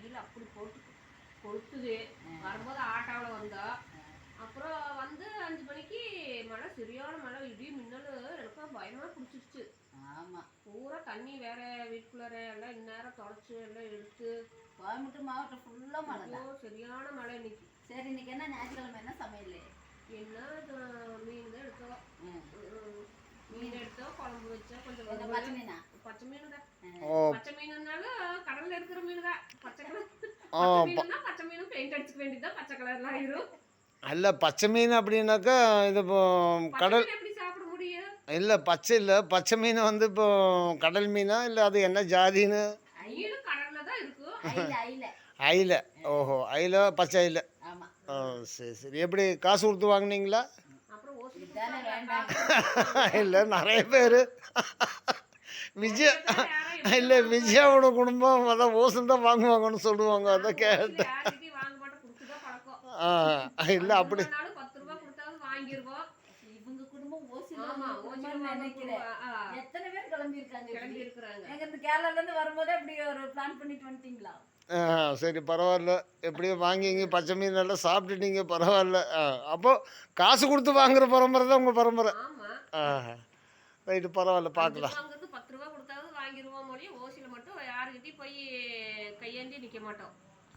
வெயில் அப்படி போட்டு கொளுத்துது. வரும்போது ஆட்டோவில் வந்தோம். அப்புறம் வந்து 5 மணிக்கு மழை, சரியான மழை, இடி மின்னல், எனக்கும் பயமாக பிடிச்சிருச்சு. ஆமாம், பூரா தண்ணி வேற வீட்டுக்குள்ளார எல்லாம் இந்நேரம் தொடச்சி எல்லாம் எடுத்து. கோயம்புத்தூர் மாவட்டம் ஃபுல்லாக மழை தான், சரியான மழை இன்னைக்கு. சரி, இன்னைக்கு என்ன ஞாயிற்றுக்கிழமை, என்ன சமையல்? என்ன மீன் தான் எடுத்தோம். மீன் எடுத்தோம், குழம்பு வச்சோம். கொஞ்சம் பச்சை மீனா? பச்சை மீன் தான். பச்சை மீனுனாலும் கடல்ல இருக்கிற மீன் தான். பச்சை கலர் பச்சை மீனும் பெயிண்ட் அடிச்சுக்க வேண்டியதுதான், பச்சை கலர்லாம் ஆயிரும். அல்ல, பச்சை மீன் அப்படின்னாக்கா இது இப்போ கடல் எப்படி சாப்பிட முடியும்? இல்லை, பச்சை இல்லை, பச்சை மீன் வந்து இப்போ கடல் மீனா இல்லை அது என்ன ஜாதின்னு? கடல்ல தான் இருக்கும். ஐல. ஓஹோ, ஐல, பச்சை ஐல. ஓ, சரி சரி. எப்படி காசு கொடுத்து வாங்கினீங்களா? இல்லை, நிறைய பேர் விஜயா இல்லை, விஜயாவோட குடும்பம் அதான் ஓசல் தான் வாங்குவாங்கன்னு சொல்லுவாங்க, அதான் கேட்டேன். இல்லை, அப்படி சரி, பரவாயில்ல. எப்படியும் வாங்கிங்க, பச்சை மீன் நல்லா சாப்பிட்டுட்டீங்க, பரவாயில்ல. அப்போது காசு கொடுத்து வாங்குற பரம்பரை தான் உங்கள் பரம்பரை. ரைட்டு, பரவாயில்ல, பார்க்கலாம். 10 ரூபா கொடுத்தாவது வாங்கிடுவோம். மொழியும் ஓசியில் மட்டும் யாருக்கிட்டையும் போய் கையேந்தி நிற்க மாட்டோம்.